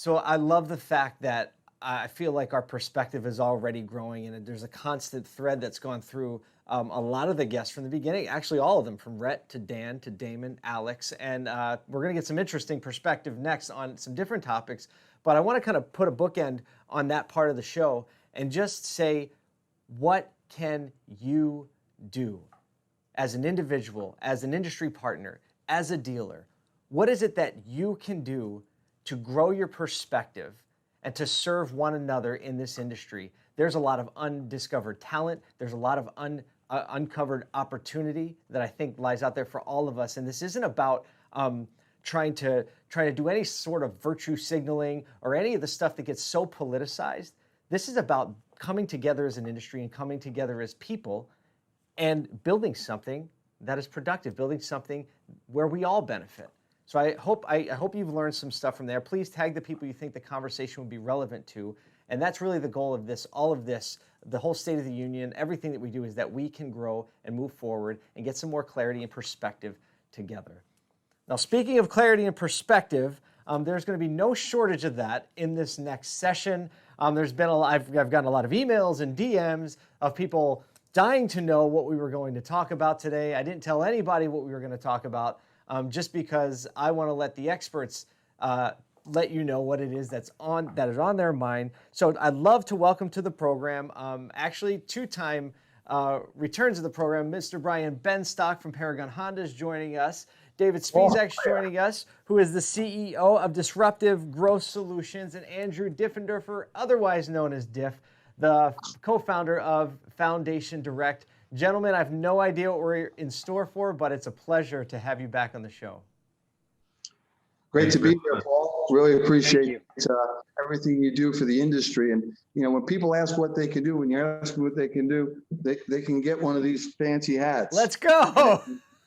So I love the fact that I feel like our perspective is already growing, and there's a constant thread that's gone through a lot of the guests from the beginning, actually all of them, from Rhett to Dan to Damon, Alex, and we're going to get some interesting perspective next on some different topics. But I want to kind of put a bookend on that part of the show and just say, what can you do as an individual, as an industry partner, as a dealer? What is it that you can do to grow your perspective and to serve one another in this industry? There's a lot of undiscovered talent. There's a lot of uncovered opportunity that I think lies out there for all of us. And this isn't about trying to do any sort of virtue signaling or any of the stuff that gets so politicized. This is about coming together as an industry and coming together as people and building something that is productive, building something where we all benefit. So I hope you've learned some stuff from there. Please tag the people you think the conversation would be relevant to. And that's really the goal of this, all of this, the whole State of the Union, everything that we do is that we can grow and move forward and get some more clarity and perspective together. Now, speaking of clarity and perspective, there's going to be no shortage of that in this next session. There's been I've gotten a lot of emails and DMs of people dying to know what we were going to talk about today. I didn't tell anybody what we were going to talk about. Just because I want to let the experts let you know what it is that is on their mind. So I'd love to welcome to the program, actually two-time returns of the program, Mr. Brian Benstock from Paragon Honda is joining us. David Spisak is joining us, who is the CEO of Disruptive Growth Solutions, and Andrew Diffenderfer, otherwise known as Diff, the co-founder of Foundation Direct. Gentlemen, I have no idea what we're in store for, but it's a pleasure to have you back on the show. Great to be here, Paul. Really appreciate everything you do for the industry. And, you know, when people ask what they can do, when you ask them what they can do, they can get one of these fancy hats. Let's go.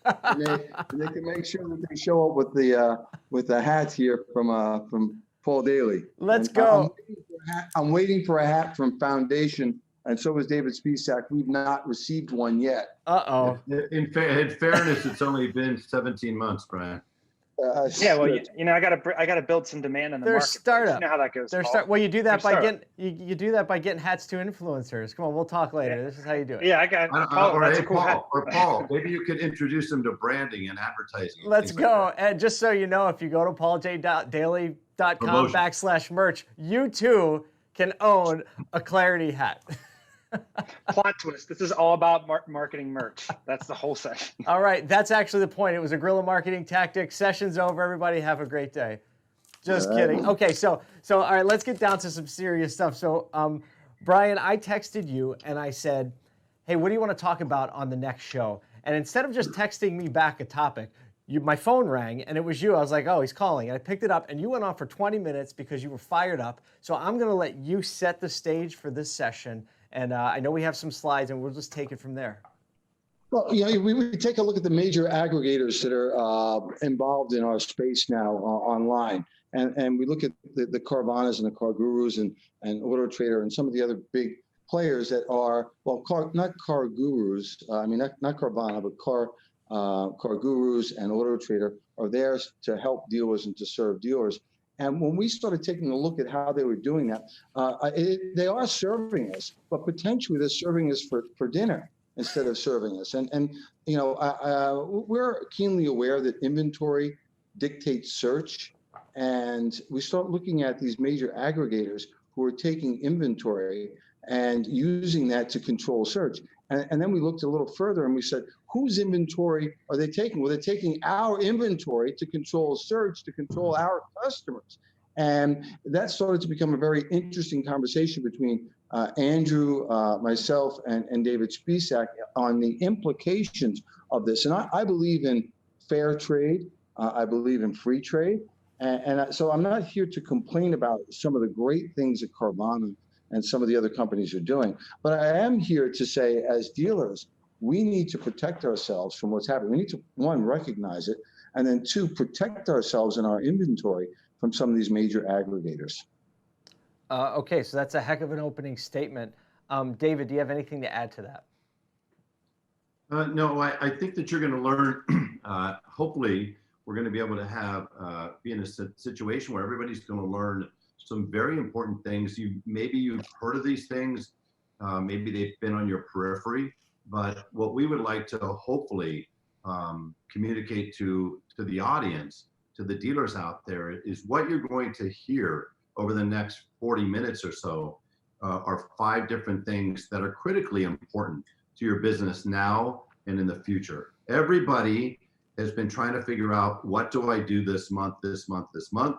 and they can make sure that they show up with the hat here from Paul Daly. Let's go. I'm waiting for a hat from Foundation. And so is David Spisak. We've not received one yet. Uh-oh. In fairness, it's only been 17 months, Brian. Yeah, well, you know, I gotta build some demand in the market. Startup. You know how that goes. Well, you do that by getting you do that by getting hats to influencers. Come on, we'll talk later. Yeah. This is how you do it. Yeah, I got Paul. That's a cool hat. Or Paul, maybe you could introduce them to branding and advertising. Let's go. Like and just so you know, if you go to pauljdaily.com/merch, you too can own a Clarity hat. Plot twist. This is all about marketing merch. That's the whole session. All right. That's actually the point. It was a guerrilla marketing tactic. Session's over. Everybody have a great day. Just kidding. Okay. So all right, let's get down to some serious stuff. So, Brian, I texted you and I said, hey, what do you want to talk about on the next show? And instead of just texting me back a topic, my phone rang and it was you. I was like, oh, he's calling. And I picked it up and you went on for 20 minutes because you were fired up. So I'm going to let you set the stage for this session. And I know we have some slides, and we'll just take it from there. Well, you know, we take a look at the major aggregators that are involved in our space now online, and we look at the Carvanas and the Car Gurus and Auto Trader and some of the other big players that are, well, not Car Gurus. I mean, not Carvana, but Car Gurus and Auto Trader are there to help dealers and to serve dealers. And when we started taking a look at how they were doing that, they are serving us, but potentially they're serving us for dinner instead of serving us. And you know, we're keenly aware that inventory dictates search. And we start looking at these major aggregators who are taking inventory and using that to control search. And then we looked a little further and we said, whose inventory are they taking? Well, they're taking our inventory to control search, to control our customers. And that started to become a very interesting conversation between Andrew, myself, and David Spisak on the implications of this. And I believe in fair trade. I believe in free trade. So I'm not here to complain about some of the great things that Carvana and some of the other companies are doing. But I am here to say, as dealers, we need to protect ourselves from what's happening. We need to, one, recognize it, and then two, protect ourselves and our inventory from some of these major aggregators. Okay, so that's a heck of an opening statement. David, do you have anything to add to that? No, I think that you're going to learn, hopefully, we're going to be able to have, be in a situation where everybody's going to learn some very important things. Maybe you've heard of these things, maybe they've been on your periphery, but what we would like to hopefully communicate to the audience, to the dealers out there, is what you're going to hear over the next 40 minutes or so are 5 different things that are critically important to your business now and in the future. Everybody has been trying to figure out, what do I do this month, this month, this month?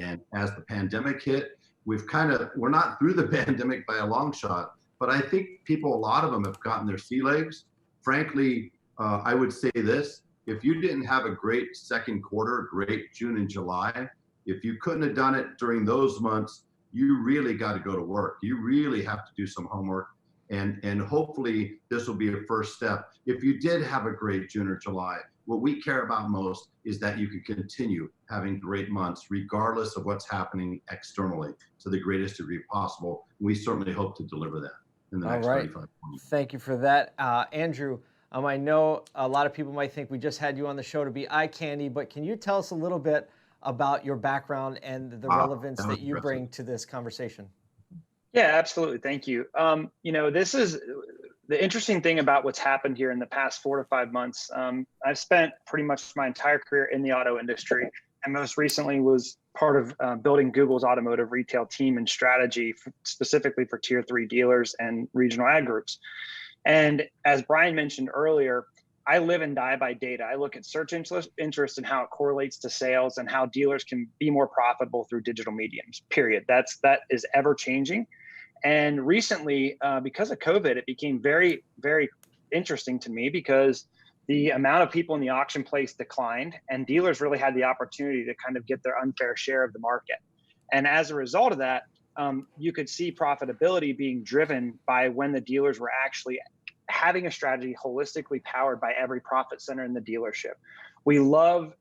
And as the pandemic hit, we're not through the pandemic by a long shot, but I think a lot of them have gotten their sea legs. Frankly, I would say this: if you didn't have a great second quarter, great June and July, if you couldn't have done it during those months, you really got to go to work. You really have to do some homework, and hopefully this will be a first step. If you did have a great June or July, what we care about most is that you can continue having great months, regardless of what's happening externally, to the greatest degree possible. We certainly hope to deliver that in the next 35 months. Thank you for that. Andrew, I know a lot of people might think we just had you on the show to be eye candy, but can you tell us a little bit about your background and the relevance that you bring to this conversation? Yeah, absolutely. Thank you. This is the interesting thing about what's happened here in the past 4 to 5 months. I've spent pretty much my entire career in the auto industry, and most recently was part of building Google's automotive retail team and strategy, specifically for tier 3 dealers and regional ad groups. And as Brian mentioned earlier, I live and die by data. I look at search interest and how it correlates to sales and how dealers can be more profitable through digital mediums, period. That is ever changing. And recently, because of COVID, it became very, very interesting to me, because the amount of people in the auction place declined, and dealers really had the opportunity to kind of get their unfair share of the market. And as a result of that, you could see profitability being driven by when the dealers were actually having a strategy holistically powered by every profit center in the dealership.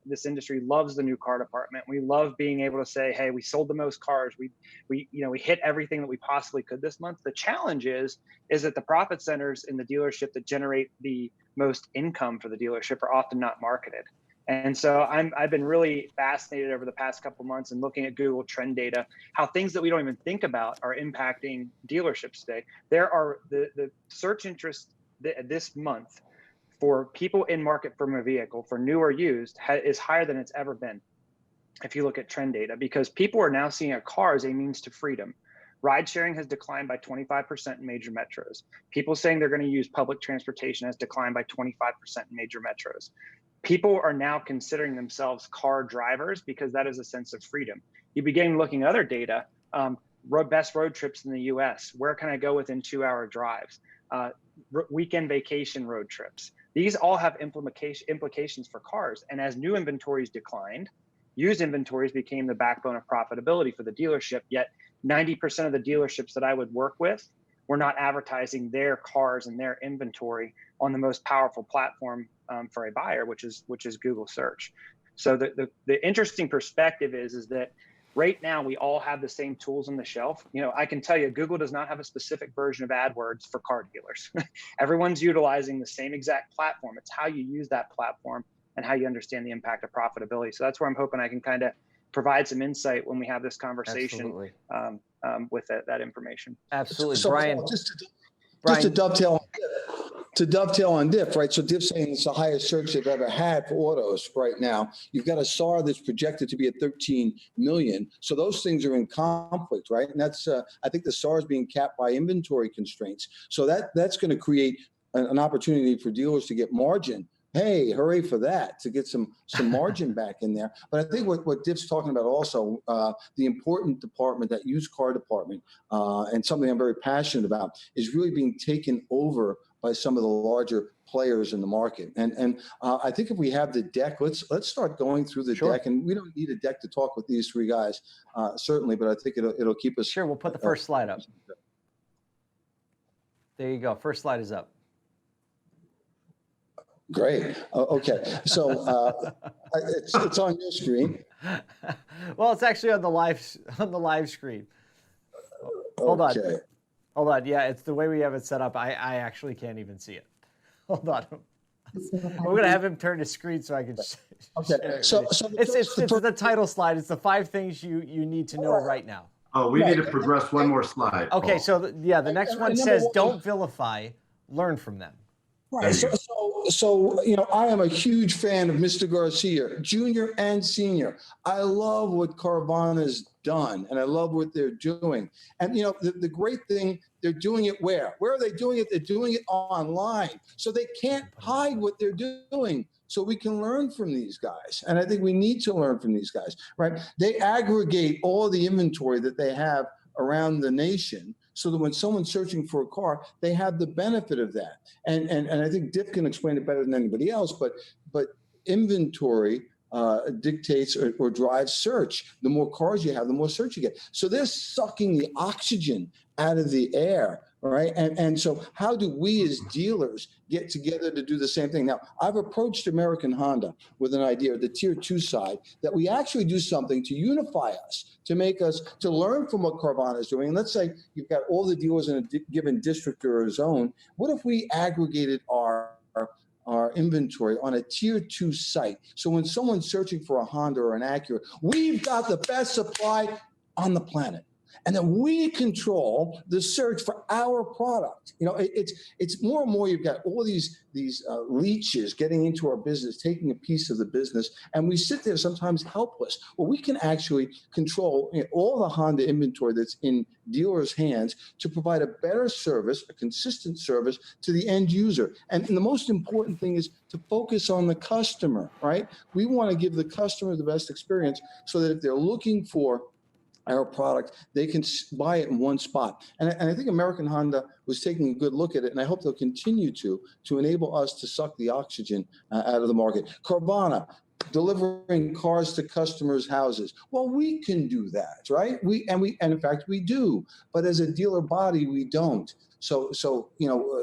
This industry loves the new car department. We love being able to say, hey, we sold the most cars. We hit everything that we possibly could this month. The challenge is that the profit centers in the dealership that generate the most income for the dealership are often not marketed. And so I've been really fascinated over the past couple of months and looking at Google trend data, how things that we don't even think about are impacting dealerships today. There are the search interest this month for people in market from a vehicle, for new or used, is higher than it's ever been, if you look at trend data, because people are now seeing a car as a means to freedom. Ride sharing has declined by 25% in major metros. People saying they're going to use public transportation has declined by 25% in major metros. People are now considering themselves car drivers because that is a sense of freedom. You begin looking at other data, best road trips in the US, where can I go within 2-hour drives, weekend vacation road trips. These all have implications for cars. And as new inventories declined, used inventories became the backbone of profitability for the dealership. Yet 90% of the dealerships that I would work with were not advertising their cars and their inventory on the most powerful platform for a buyer, which is Google search. So the interesting perspective is that right now we all have the same tools on the shelf. I can tell you, Google does not have a specific version of AdWords for car dealers. Everyone's utilizing the same exact platform. It's how you use that platform and how you understand the impact of profitability. So that's where I'm hoping I can kind of provide some insight when we have this conversation with that information. Absolutely. So Brian, just to dovetail on Diff, right? So Diff's saying it's the highest search they've ever had for autos right now. You've got a SAR that's projected to be at 13 million. So those things are in conflict, right? And that's, I think the SAR is being capped by inventory constraints. So that's going to create an opportunity for dealers to get margin. Hey, hooray for that, to get some margin back in there. But I think what Diff's talking about also, the important department, that used car department, and something I'm very passionate about, is really being taken over by some of the larger players in the market. And I think if we have the deck, let's start going through the deck. And we don't need a deck to talk with these 3 guys, certainly, but I think it'll keep us. Sure, we'll put the first slide up. There you go. First slide is up. Great. Okay. So it's on your screen. Well, it's actually on the live screen. Hold on. Yeah, it's the way we have it set up. I actually can't even see it. Hold on. We're gonna have him turn his screen so I can. Okay. Share it So, with you. so It's the title slide. It's the 5 things you need to know right now. Oh, we need to progress one more slide. Okay, Paul. so the next one number says, one- "Don't vilify, learn from them." Right. So, I am a huge fan of Mr. Garcia, junior and senior. I love what Carvana's done, and I love what they're doing. And, the great thing, they're doing it where? Where are they doing it? They're doing it online. So they can't hide what they're doing. So we can learn from these guys. And I think we need to learn from these guys, right? They aggregate all the inventory that they have around the nation so that when someone's searching for a car, they have the benefit of that. And I think Diff can explain it better than anybody else, but inventory dictates or drives search. The more cars you have, the more search you get. So they're sucking the oxygen out of the air, right? And so how do we as dealers get together to do the same thing? Now, I've approached American Honda with an idea, the tier 2 side, that we actually do something to unify us, to make us, to learn from what Carvana is doing. And let's say you've got all the dealers in a given district or a zone. What if we aggregated our inventory on a tier 2 site? So when someone's searching for a Honda or an Acura, we've got the best supply on the planet. And then we control the search for our product. It's more and more, you've got all these leeches getting into our business, taking a piece of the business, and we sit there sometimes helpless. Well, we can actually control all the Honda inventory that's in dealers' hands to provide a better service, a consistent service to the end user. And the most important thing is to focus on the customer, right? We want to give the customer the best experience so that if they're looking for our product, they can buy it in one spot. And I think American Honda was taking a good look at it, and I hope they'll continue to enable us to suck the oxygen out of the market. Carvana, delivering cars to customers' houses. Well, we can do that, right? And in fact we do, but as a dealer body, we don't. So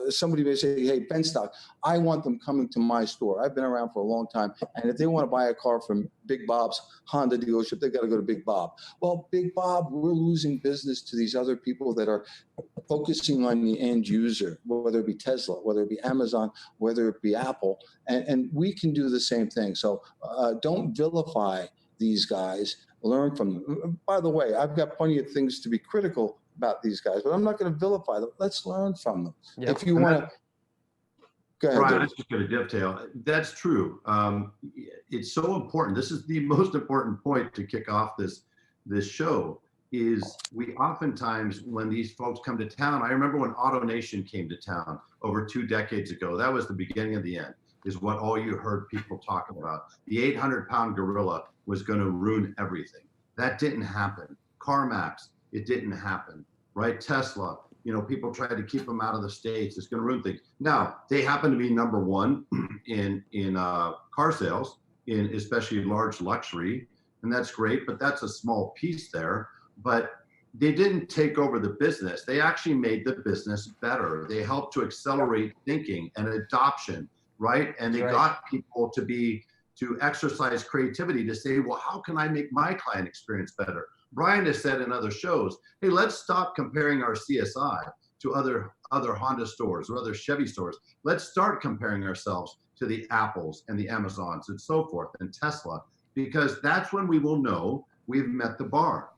somebody may say, hey, Benstock, I want them coming to my store. I've been around for a long time. And if they want to buy a car from Big Bob's Honda dealership, they've got to go to Big Bob. Well, Big Bob, we're losing business to these other people that are focusing on the end user, whether it be Tesla, whether it be Amazon, whether it be Apple. And we can do the same thing. So don't vilify these guys. Learn from them. By the way, I've got plenty of things to be critical about these guys, but I'm not going to vilify them. Let's learn from them. Yep. If you want to, go ahead. Brian, I just going to dovetail. That's true. It's so important. This is the most important point to kick off this show. Is we oftentimes, when these folks come to town, I remember when AutoNation came to town over 2 decades ago. That was the beginning of the end. Is what all you heard people talking about. The 800-pound gorilla was going to ruin everything. That didn't happen. CarMax, it didn't happen, right? Tesla, people tried to keep them out of the States. It's going to ruin things. Now, they happen to be number 1 in car sales, in especially large luxury, and that's great, but that's a small piece there. But they didn't take over the business. They actually made the business better. They helped to accelerate thinking and adoption, right? And they got people to exercise creativity to say, well, how can I make my client experience better? Brian has said in other shows, hey, let's stop comparing our CSI to other Honda stores or other Chevy stores. Let's start comparing ourselves to the Apples and the Amazons and so forth and Tesla, because that's when we will know we've met the bar.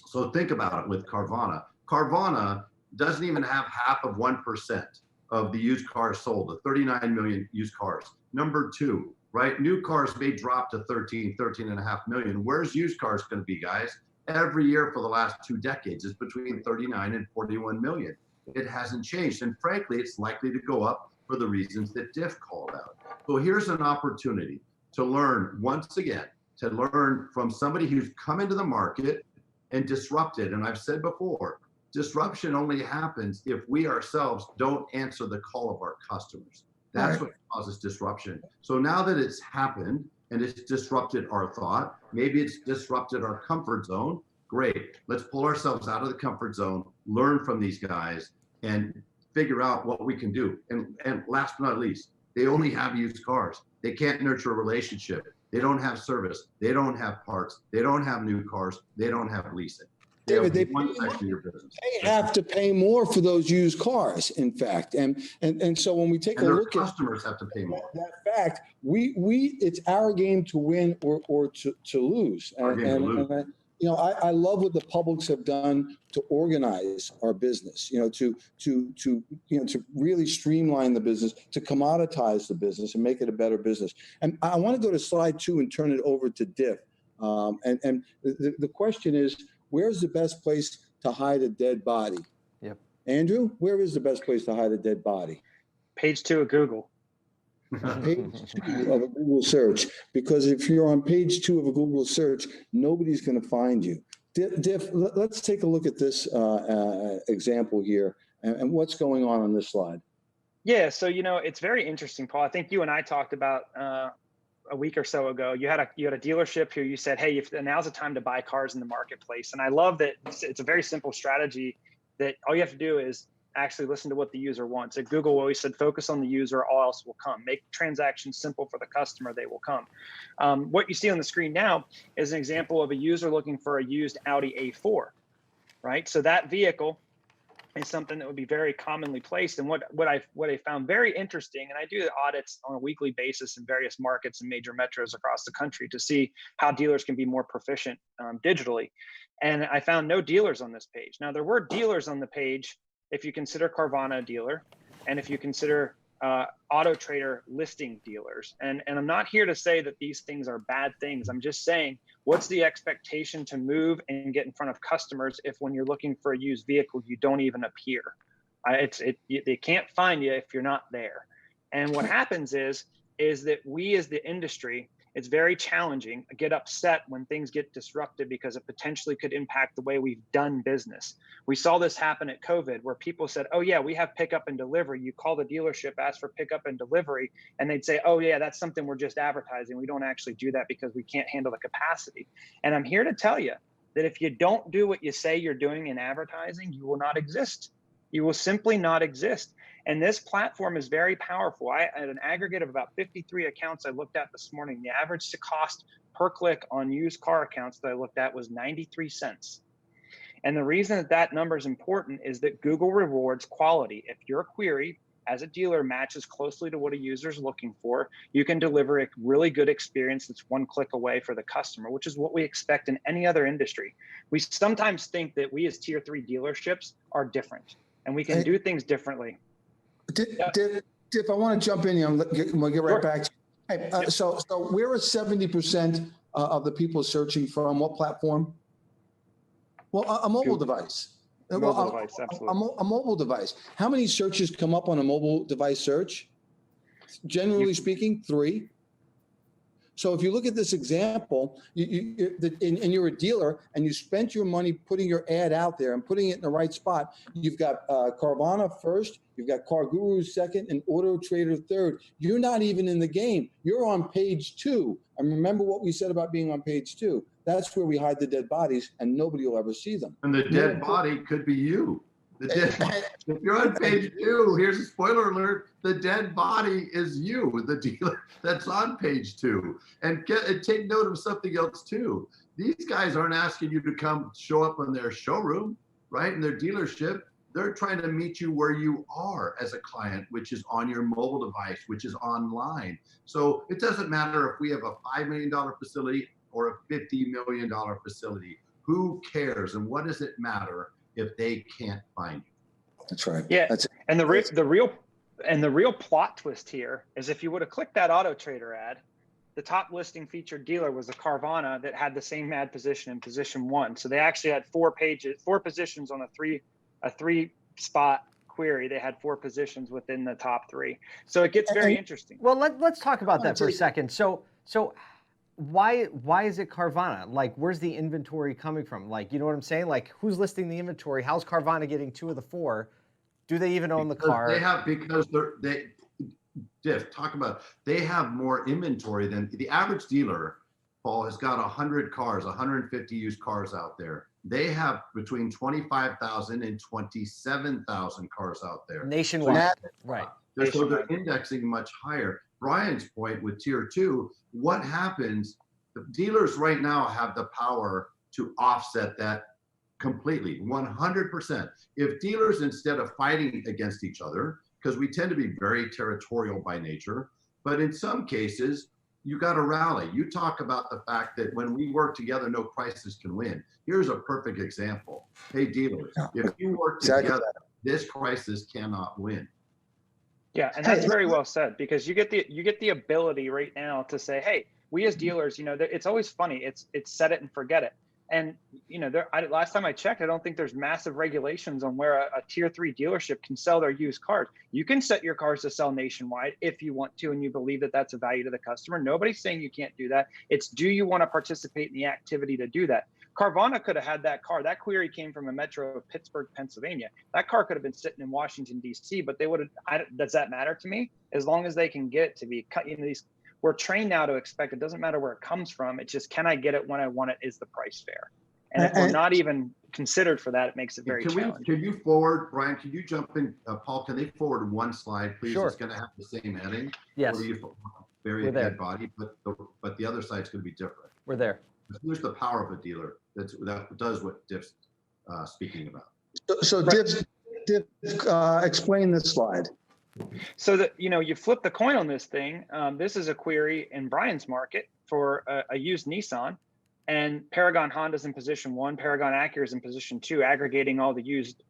So think about it with Carvana. Carvana doesn't even have half of 1% of the used cars sold, the 39 million used cars. Number 2, right? New cars may drop to 13.5 million. Where's used cars going to be, guys? Every year for the last 2 decades, it's between 39 and 41 million. It hasn't changed. And frankly, it's likely to go up for the reasons that Diff called out. So here's an opportunity to learn, once again, to learn from somebody who's come into the market and disrupted. And I've said before, disruption only happens if we ourselves don't answer the call of our customers. That's what causes disruption. So now that it's happened and it's disrupted our thought, maybe it's disrupted our comfort zone, great. Let's pull ourselves out of the comfort zone, learn from these guys, and figure out what we can do. And last but not least, they only have used cars. They can't nurture a relationship. They don't have service. They don't have parts. They don't have new cars. They don't have leasing. David, Yeah, one section of your business. they have to pay more for those used cars, in fact. And so when we take And a their look at customers have to pay more. that fact, it's our game to win or to lose. Our game to lose. I love what the publics have done to organize our business, to really streamline the business, to commoditize the business and make it a better business. And I want to go to slide 2 and turn it over to Diff. And the question is, where's the best place to hide a dead body? Yep. Andrew, where is the best place to hide a dead body? Page 2 of Google. Page 2 of a Google search, because if you're on page 2 of a Google search, nobody's going to find you. Diff, let's take a look at this example here and what's going on this slide. Yeah, so it's very interesting, Paul. I think you and I talked about a week or so ago. You had a dealership who you said, hey, now's the time to buy cars in the marketplace. And I love that it's a very simple strategy that all you have to do is actually listen to what the user wants. At Google always said, focus on the user, all else will come. Make transactions simple for the customer, they will come. What you see on the screen now is an example of a user looking for a used Audi A4, right? So that vehicle is something that would be very commonly placed. And what I found very interesting, and I do audits on a weekly basis in various markets and major metros across the country to see how dealers can be more proficient digitally. And I found no dealers on this page. Now, there were dealers on the page if you consider Carvana a dealer, and if you consider Auto Trader listing dealers. And I'm not here to say that these things are bad things. I'm just saying, what's the expectation to move and get in front of customers if when you're looking for a used vehicle, you don't even appear? They can't find you if you're not there. And what happens is that we as the industry, it's very challenging, get upset when things get disrupted because it potentially could impact the way we've done business. We saw this happen at COVID where people said, oh yeah, we have pickup and delivery. You call the dealership, ask for pickup and delivery, and they'd say, oh yeah, that's something we're just advertising. We don't actually do that because we can't handle the capacity. And I'm here to tell you that if you don't do what you say you're doing in advertising, you will not exist. You will simply not exist. And this platform is very powerful. I had an aggregate of about 53 accounts I looked at this morning. The average cost per click on used car accounts that I looked at was 93 cents. And the reason that number is important is that Google rewards quality. If your query as a dealer matches closely to what a user is looking for, you can deliver a really good experience that's one click away for the customer, which is what we expect in any other industry. We sometimes think that we as tier 3 dealerships are different and we can do things differently. Diff, I want to jump in here. We'll get right back to you. Hey, so where are 70% of the people searching from? What platform? Well, a mobile device. Mobile device, absolutely. A mobile device. How many searches come up on a mobile device search? Generally speaking, 3. So if you look at this example, and you're a dealer and you spent your money putting your ad out there and putting it in the right spot, you've got Carvana first, you've got Car Guru second, and Auto Trader third. You're not even in the game. You're on page 2. And remember what we said about being on page 2. That's where we hide the dead bodies and nobody will ever see them. And the dead body could be you. If you're on page 2, here's a spoiler alert, the dead body is you, the dealer that's on page 2. And take note of something else too. These guys aren't asking you to come show up in their showroom, right? In their dealership. They're trying to meet you where you are as a client, which is on your mobile device, which is online. So it doesn't matter if we have a $5 million facility or a $50 million facility. Who cares? And what does it matter if they can't find you? That's right. Yeah. And the real plot twist here is if you would have clicked that Auto Trader ad, the top listing featured dealer was a Carvana that had the same ad position in position 1. So they actually had 4 positions on a 3 spot query. They had 4 positions within the top 3. So it gets very interesting. Well, let's talk about that for a second. So why is it Carvana? Like, where's the inventory coming from? Like, you know what I'm saying? Like, who's listing the inventory? How's Carvana getting 2 of the 4? Do they even own the car? They have more inventory than the average dealer. Paul has got 100 cars, 150 used cars out there. They have between 25,000 and 27,000 cars out there. Nationwide, right. So they're indexing much higher. Brian's point with tier 2, what happens? The dealers right now have the power to offset that Completely, 100%. If dealers, instead of fighting against each other, because we tend to be very territorial by nature, but in some cases, you got to rally. You talk about the fact that when we work together, no crisis can win. Here's a perfect example. Hey, dealers, if you work together, this crisis cannot win. Yeah, and that's very well said, because you get the ability right now to say, hey, we as dealers, it's always funny. It's set it and forget it. And last time I checked, I don't think there's massive regulations on where a tier 3 dealership can sell their used cars. You can set your cars to sell nationwide if you want to, and you believe that that's a value to the customer. Nobody's saying you can't do that. It's, do you want to participate in the activity to do that? Carvana could have had that car. That query came from a metro of Pittsburgh, Pennsylvania. That car could have been sitting in Washington, D.C., but they would have. Does that matter to me? As long as they can get it to be cut, we're trained now to expect it doesn't matter where it comes from. It's just, can I get it when I want it? Is the price fair? And if we're not even considered for that, it makes it very challenging. Can you forward, Brian, can you jump in? Paul, can they forward one slide, please? Sure. It's going to have the same heading. Yes. Or you bury a dead body, but the other side's going to be different. We're there. Here's the power of a dealer that does what Diff's speaking about. So Diff, explain this slide. So that, you flip the coin on this thing. This is a query in Brian's market for a used Nissan, and Paragon Honda's in position 1, Paragon Acura's in position 2, aggregating all the used.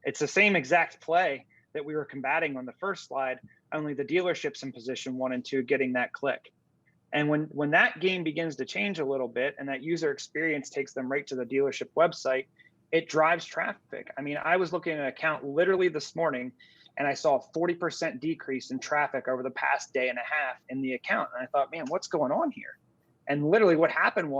It's the same exact play that we were combating on the first slide, only the dealership's in position 1 and 2 getting that click. And when that game begins to change a little bit and that user experience takes them right to the dealership website, it drives traffic. I mean, I was looking at an account literally this morning, and I saw a 40% decrease in traffic over the past day and a half in the account. And I thought, man, what's going on here? And literally what happened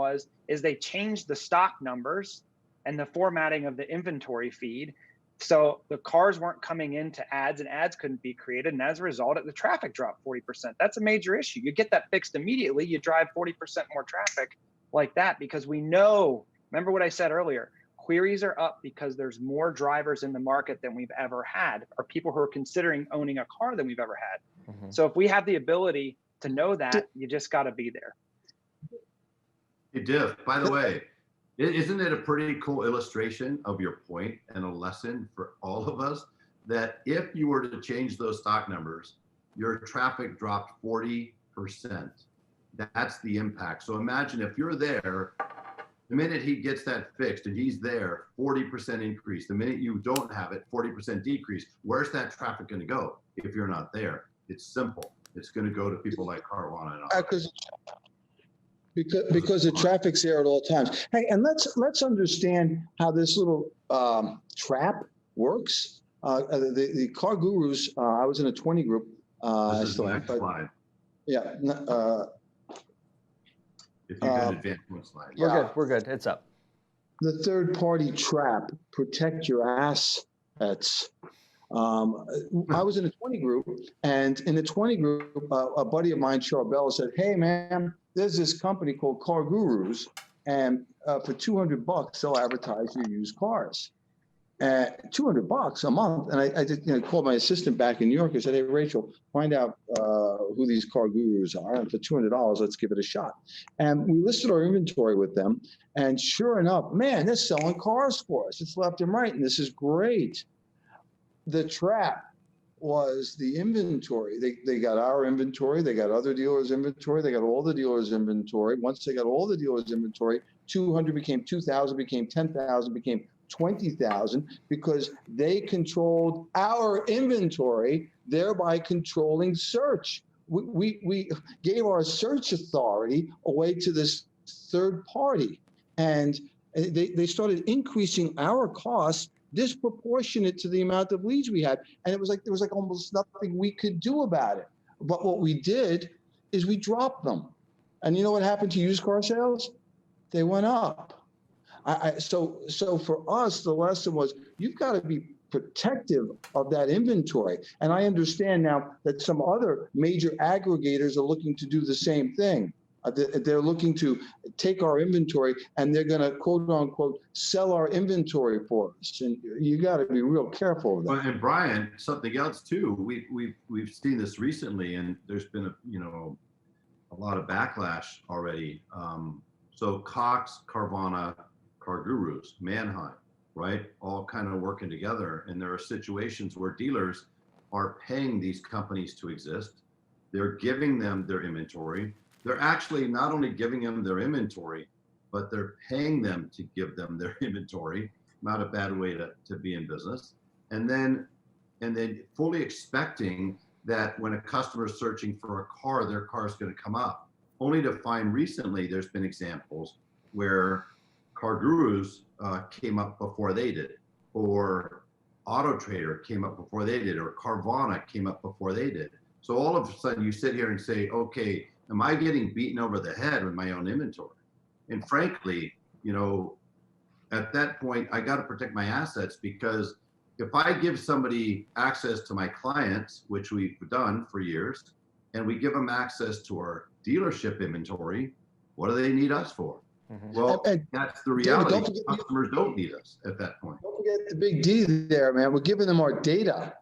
is they changed the stock numbers and the formatting of the inventory feed. So the cars weren't coming into ads, and ads couldn't be created. And as a result, the traffic dropped 40%. That's a major issue. You get that fixed immediately, you drive 40% more traffic like that, because we know, remember what I said earlier, queries are up because there's more drivers in the market than we've ever had, or people who are considering owning a car than we've ever had. Mm-hmm. So if we have the ability to know that, you just got to be there. Hey, Diff, by the way, isn't it a pretty cool illustration of your point and a lesson for all of us that if you were to change those stock numbers, your traffic dropped 40%? That's the impact. So imagine if you're there, the minute he gets that fixed and he's there, 40% increase. The minute you don't have it, 40% decrease. Where's that traffic going to go if you're not there? It's simple. It's going to go to people like Carvana and others. Because the traffic's there at all times. Hey, and let's understand how this little trap works. The car gurus. I was in a 20 group. This is the next slide. Yeah. If you could advance one slide. We're good. It's up. The third-party trap. Protect your assets. I was in a 20 group, and in the 20 group, a buddy of mine, Charbel, said, "Hey, man, there's this company called Car Gurus, and for $200, they'll advertise your used cars. $200 a month." And I just called my assistant back in New York and said, "Hey, Rachel, find out who these Car Gurus are, and for $200, let's give it a shot." And we listed our inventory with them, and sure enough, man, they're selling cars for us. It's left and right, and this is great. The trap was the inventory. They got our inventory, they got other dealers' inventory, they got all the dealers' inventory. Once they got all the dealers' inventory, 200 became 2,000, became 10,000, became 20,000, because they controlled our inventory, thereby controlling search. We gave our search authority away to this third party, and they started increasing our costs disproportionate to the amount of leads we had. And there was like almost nothing we could do about it. But what we did is we dropped them. And you know what happened to used car sales? They went up. So for us, the lesson was, you've got to be protective of that inventory. And I understand now that some other major aggregators are looking to do the same thing. They're looking to take our inventory, and they're going to quote unquote sell our inventory for us. And you got to be real careful of that. And Brian, something else too. We've seen this recently, and there's been a lot of backlash already. So Cox, Carvana, Car Gurus, Manheim, right? All kind of working together. And there are situations where dealers are paying these companies to exist. They're giving them their inventory. They're actually not only giving them their inventory, but they're paying them to give them their inventory. Not a bad way to be in business. And then fully expecting that when a customer is searching for a car, their car is going to come up. Only to find recently, there's been examples where Car Gurus came up before they did, or Auto Trader came up before they did, or Carvana came up before they did. So all of a sudden you sit here and say, okay, am I getting beaten over the head with my own inventory? And frankly, you know, at that point, I got to protect my assets, because if I give somebody access to my clients, which we've done for years, and we give them access to our dealership inventory, what do they need us for? Well, And that's the reality. David, don't forget, customers don't need us at that point. don't forget the big D there, man. We're giving them our data.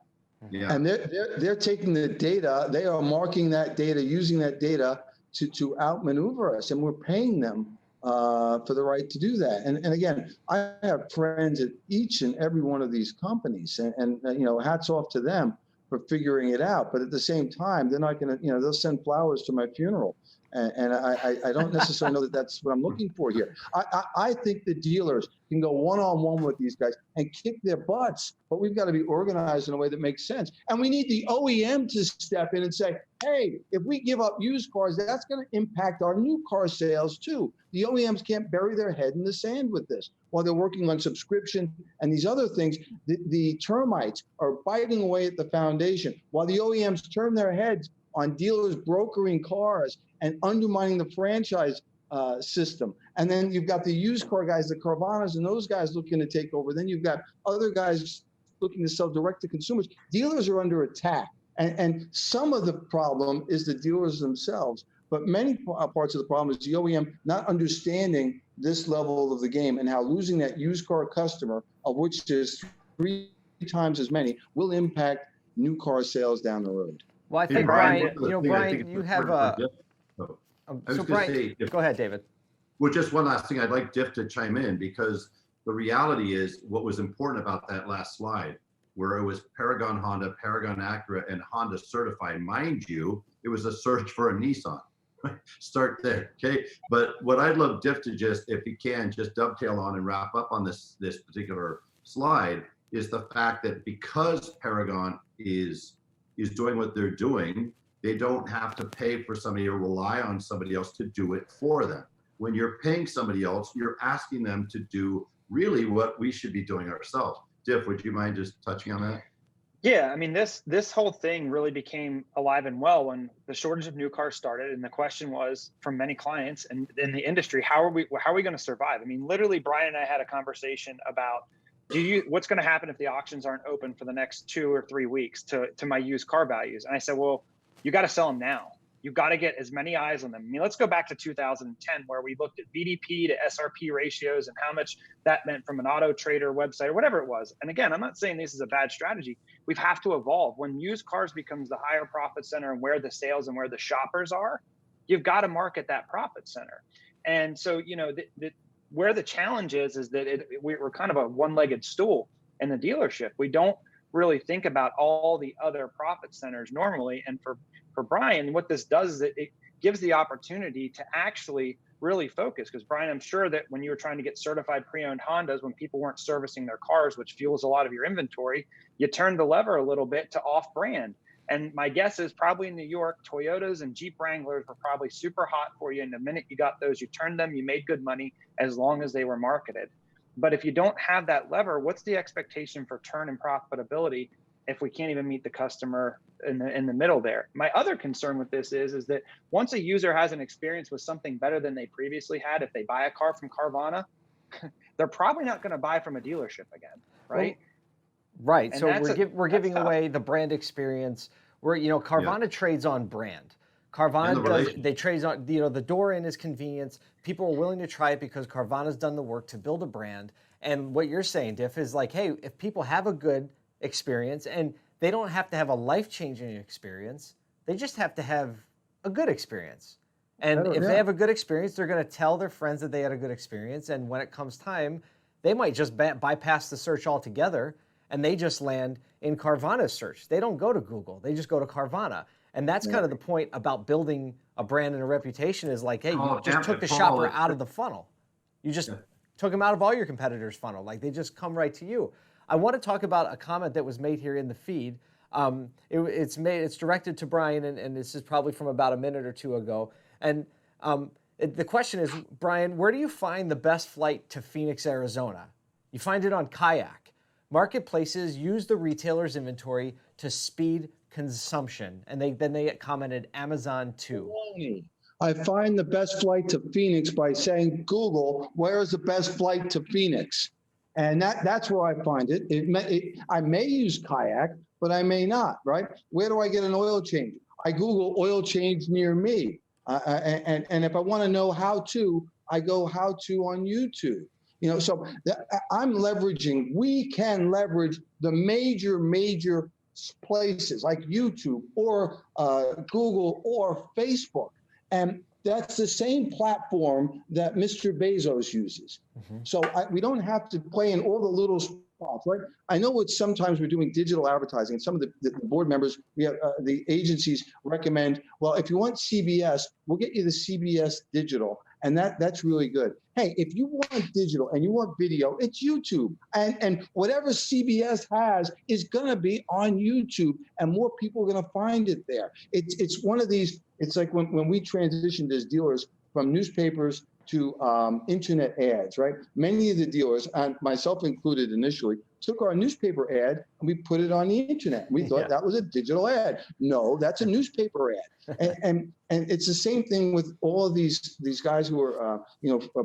Yeah. And they're taking the data, they are marking that data, using that data to outmaneuver us, and we're paying them for the right to do that. And again, I have friends at each and every one of these companies, and you know, hats off to them for figuring it out. But at the same time, they're not going to, you know, they'll send flowers to my funeral. And I don't necessarily know that that's what I'm looking for here. I think the dealers can go one-on-one with these guys and kick their butts, but we've got to be organized in a way that makes sense. And we need the OEM to step in and say, hey, if we give up used cars, that's going to impact our new car sales too. The OEMs can't bury their head in the sand with this. While they're working on subscription and these other things, the termites are biting away at the foundation. While the OEMs turn their heads on dealers brokering cars and undermining the franchise system. And then you've got the used car guys, the Carvanas, and those guys looking to take over. Then you've got other guys looking to sell direct to consumers. Dealers are under attack. And some of the problem is the dealers themselves, but many parts of the problem is the OEM not understanding this level of the game and how losing that used car customer, of which there's 3 times as many, will impact new car sales down the road. Well, I Hey, think, Brian, Brian, you have a. so Brian, go ahead, David. Well, just one last thing. I'd like Diff to chime in, because the reality is what was important about that last slide, where it was Paragon Honda, Paragon Acura, and Honda certified. Mind you, it was a search for a Nissan. Start there, okay? But what I'd love Diff to just, if he can, just dovetail on and wrap up on this particular slide, is the fact that because Paragon is doing what they're doing, they don't have to pay for somebody or rely on somebody else to do it for them. When you're paying somebody else, you're asking them to do really what we should be doing ourselves. Diff, would you mind just touching on that? Yeah, I mean, this whole thing really became alive and well when the shortage of new cars started, and the question was from many clients and in the industry, how are we going to survive? I mean, literally, Brian and I had a conversation about what's going to happen if the auctions aren't open for the next 2 or 3 weeks to my used car values? And I said, well, you got to sell them now. You've got to get as many eyes on them. I mean, let's go back to 2010, where we looked at VDP to SRP ratios and how much that meant from an Auto Trader website or whatever it was. And again, I'm not saying this is a bad strategy. We have to evolve. When used cars becomes the higher profit center and where the sales and where the shoppers are, you've got to market that profit center. And so, you know, where the challenge is that we're kind of a one-legged stool in the dealership. We don't really think about all the other profit centers normally. And for Brian, what this does is it gives the opportunity to actually really focus. Because Brian, I'm sure that when you were trying to get certified pre-owned Hondas, when people weren't servicing their cars, which fuels a lot of your inventory, you turned the lever a little bit to off-brand. And my guess is probably in New York, Toyotas and Jeep Wranglers were probably super hot for you. And the minute you got those, you turned them, you made good money as long as they were marketed. But if you don't have that lever, what's the expectation for turn and profitability if we can't even meet the customer in the middle there? My other concern with this is that once a user has an experience with something better than they previously had, if they buy a car from Carvana, they're probably not going to buy from a dealership again, right? Well, right. And So we're giving away the brand experience. Carvana trades on brand. Carvana trades on, the door in is convenience. People are willing to try it because Carvana's done the work to build a brand. And what you're saying, Diff, is like, hey, if people have a good experience, and they don't have to have a life-changing experience, they just have to have a good experience. And Better, if yeah. they have a good experience, they're going to tell their friends that they had a good experience. And when it comes time, they might just bypass the search altogether and they just land in Carvana's search. They don't go to Google. They just go to Carvana. And that's kind of the point about building a brand and a reputation is like, hey, you just took the shopper out of the funnel. You just took them out of all your competitors' funnel. Like they just come right to you. I want to talk about a comment that was made here in the feed. It's directed to Brian, and this is probably from about a minute or two ago. And the question is, Brian, where do you find the best flight to Phoenix, Arizona? You find it on Kayak. Marketplaces use the retailer's inventory to speed consumption. And then they commented Amazon too. I find the best flight to Phoenix by saying, Google, where is the best flight to Phoenix? And that's where I find it. I may use Kayak, but I may not, right? Where do I get an oil change? I Google oil change near me. And if I want to know how to, I go how to on YouTube. You know, so we can leverage the major places like YouTube or Google or Facebook. And that's the same platform that Mr. Bezos uses. Mm-hmm. So we don't have to play in all the little spots, right? I know sometimes we're doing digital advertising, and some of the board members, we have the agencies recommend, well, if you want CBS, we'll get you the CBS digital, and that's really good. Hey, if you want digital and you want video, it's YouTube, and whatever CBS has is going to be on YouTube, and more people are going to find it there. It's one of these. It's like when we transitioned as dealers from newspapers to internet ads, right? Many of the dealers, and myself included initially, took our newspaper ad and we put it on the internet. We thought that was a digital ad. No, that's a newspaper ad. And it's the same thing with all of these guys who are,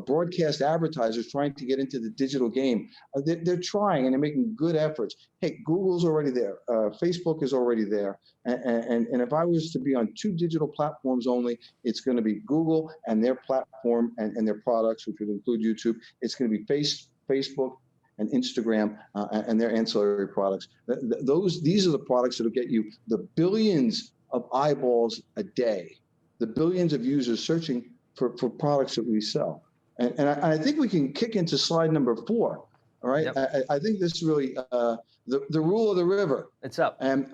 broadcast advertisers trying to get into the digital game. They're trying and they're making good efforts. Hey, Google's already there. Facebook is already there. And if I was to be on 2 digital platforms only, it's going to be Google and their platform and their products, which would include YouTube. It's going to be Facebook and Instagram and their ancillary products. These are the products that will get you the billions of eyeballs a day, the billions of users searching for products that we sell. And I think we can kick into slide number 4. All right. Yep. I think this is really the rule of the river. It's up. And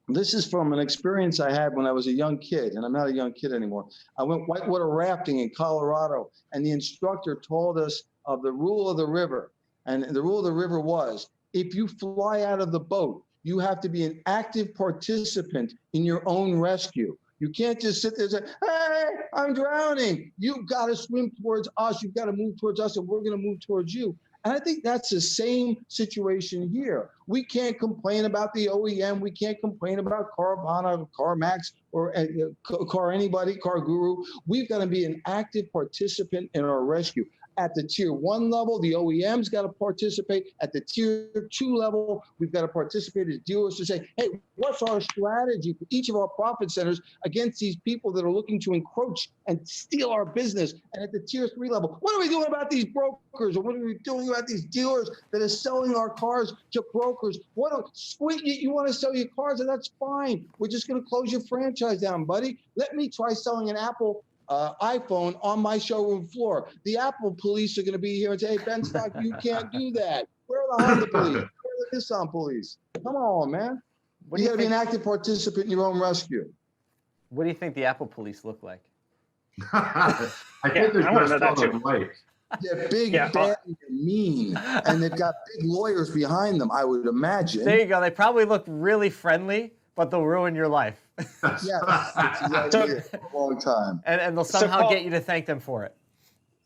this is from an experience I had when I was a young kid, and I'm not a young kid anymore. I went whitewater rafting in Colorado, and the instructor told us of the rule of the river. And the rule of the river was, if you fly out of the boat, you have to be an active participant in your own rescue. You can't just sit there and say, hey, I'm drowning. You've got to swim towards us. You've got to move towards us, and we're going to move towards you. And I think that's the same situation here. We can't complain about the OEM. We can't complain about Carvana, CarMax, or Car Anybody, Car Guru. We've got to be an active participant in our rescue. At the tier 1 level, the OEM's got to participate. At the tier 2 level, we've got to participate as dealers to say, hey, what's our strategy for each of our profit centers against these people that are looking to encroach and steal our business? And at the tier 3 level, what are we doing about these brokers? Or what are we doing about these dealers that are selling our cars to brokers? You want to sell your cars, and that's fine. We're just going to close your franchise down, buddy. Let me try selling an Apple iPhone on my showroom floor. The Apple police are going to be here and say, hey, Benstock, you can't do that. Where are the Honda police? Where are the Nissan police? Come on, man. You got to be an active participant in your own rescue. What do you think the Apple police look like? I think they're dressed all in white. They're big, bad, and mean, and they've got big lawyers behind them, I would imagine. There you go. They probably look really friendly, but they'll ruin your life. Yeah, that's exactly for a long time. And they'll somehow get you to thank them for it.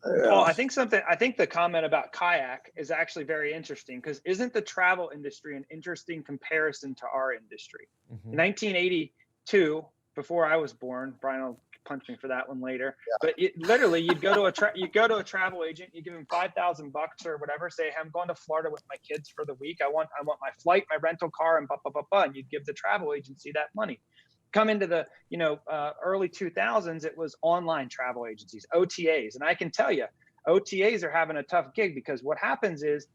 Well, I think the comment about Kayak is actually very interesting, because isn't the travel industry an interesting comparison to our industry? Mm-hmm. In 1982, before I was born, Brian will punch me for that one later. Yeah. But literally, you'd go to a travel agent, you give him $5,000 or whatever, say, hey, I'm going to Florida with my kids for the week. I want my flight, my rental car, and and you'd give the travel agency that money. Come into the early 2000s, it was online travel agencies, OTAs, and I can tell you, OTAs are having a tough gig because what happens is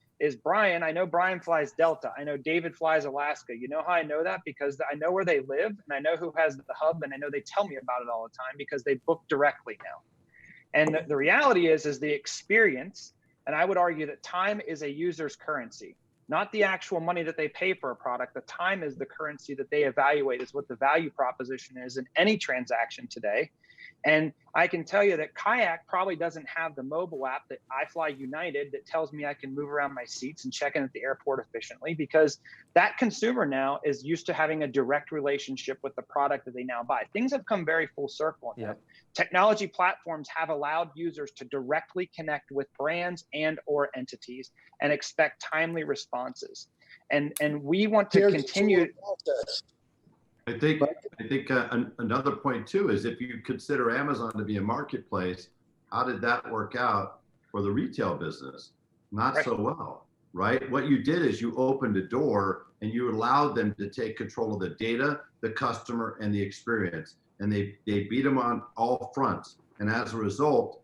Brian, I know Brian flies Delta. I know David flies Alaska. You know how I know that? Because I know where they live and I know who has the hub, and I know they tell me about it all the time because they book directly now. And the reality is the experience, and I would argue that time is a user's currency, not the actual money that they pay for a product. The time is the currency that they evaluate is what the value proposition is in any transaction today. And I can tell you that Kayak probably doesn't have the mobile app that I Fly United that tells me I can move around my seats and check in at the airport efficiently, because that consumer now is used to having a direct relationship with the product that they now buy. Things have come very full circle. Yep. Technology platforms have allowed users to directly connect with brands and or entities and expect timely responses. And we want to continue. I think another point too is if you consider Amazon to be a marketplace, how did that work out for the retail business? Not Right. so well, right? What you did is you opened a door and you allowed them to take control of the data, the customer, and the experience, and they beat them on all fronts. And as a result,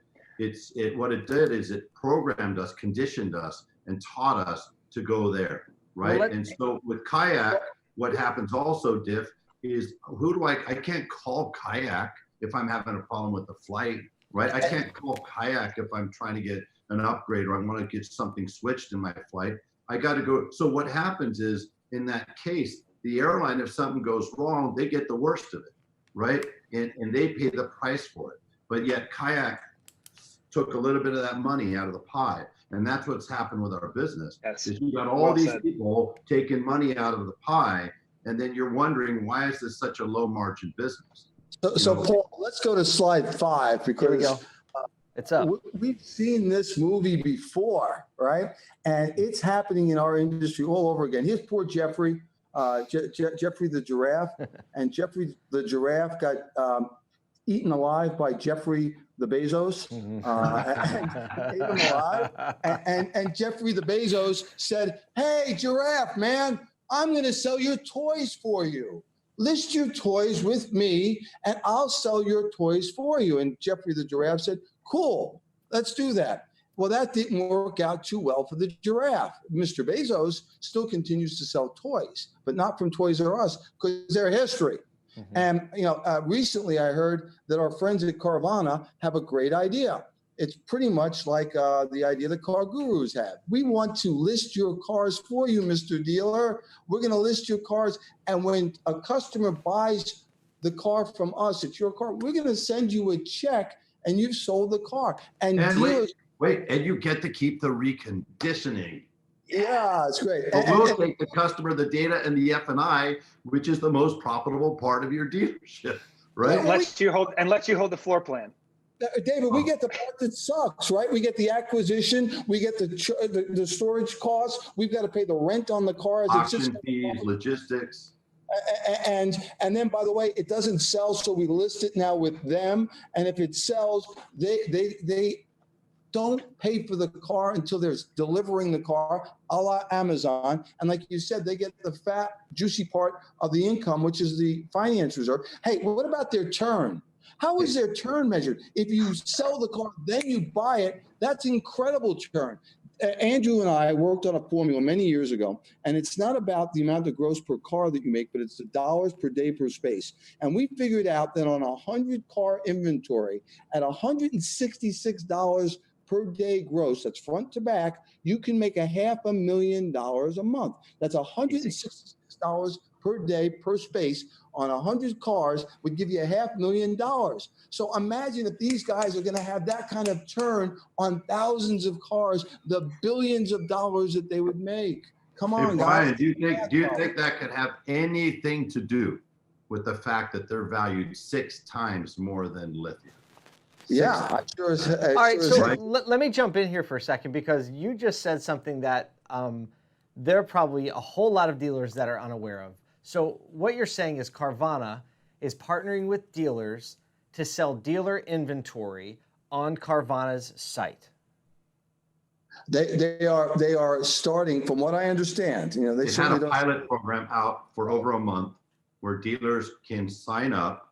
what it did is it programmed us, conditioned us, and taught us to go there, right? Well, and so with Kayak, what happens also, Diff, is I can't call Kayak if I'm having a problem with the flight, right? I can't call Kayak if I'm trying to get an upgrade or I want to get something switched in my flight. I got to go. So what happens is in that case, the airline, if something goes wrong, they get the worst of it, right? And they pay the price for it. But yet Kayak took a little bit of that money out of the pie. And that's what's happened with our business. Yes. Is you got all these people taking money out of the pie, and then you're wondering, why is this such a low margin business? So Paul, let's go to slide 5 because Here we go. It's up. we've seen this movie before, right? And it's happening in our industry all over again. Here's poor Jeffrey, Jeffrey the giraffe, and Jeffrey the giraffe got eaten alive by Jeffrey the Bezos, and ate him alive. And Jeffrey the Bezos said, "Hey, giraffe, man, I'm going to sell your toys for you. List your toys with me and I'll sell your toys for you." And Jeffrey the giraffe said, "Cool, let's do that." Well, that didn't work out too well for the giraffe. Mr. Bezos still continues to sell toys, but not from Toys R Us because they're history. And recently I heard that our friends at Carvana have a great idea. It's pretty much like the idea that car gurus have. We want to list your cars for you, Mr. Dealer. We're going to list your cars. And when a customer buys the car from us, it's your car, we're going to send you a check and you've sold the car. And dealers, wait, and you get to keep the reconditioning. Yeah, it's great. But we'll take the customer, the data, and the F&I, which is the most profitable part of your dealership, right? And lets you hold the floor plan. David, we get the part that sucks, right? We get the acquisition, we get the storage costs, we've got to pay the rent on the cars, Auction fees, logistics. And then, by the way, it doesn't sell, so we list it now with them. And if it sells, they don't pay for the car until they're delivering the car, a la Amazon. And like you said, they get the fat, juicy part of the income, which is the finance reserve. Hey, what about their turn? How is their turn measured? If you sell the car, then you buy it, that's incredible turn. Andrew and I worked on a formula many years ago, and it's not about the amount of gross per car that you make, but it's the dollars per day per space. And we figured out that on a 100-car inventory at $166 per day gross, that's front to back, you can make $500,000 a month. That's $166 per day per space on 100 cars would give you $500,000. So imagine if these guys are going to have that kind of turn on thousands of cars, the billions of dollars that they would make. Come on, hey, Brian, guys. Do you think that could have anything to do with the fact that they're valued 6 times more than lithium? Yeah, I'm sure. All right, so let me jump in here for a second, because you just said something that there are probably a whole lot of dealers that are unaware of. So what you're saying is Carvana is partnering with dealers to sell dealer inventory on Carvana's site. They are starting, from what I understand. They had a pilot program out for over a month where dealers can sign up,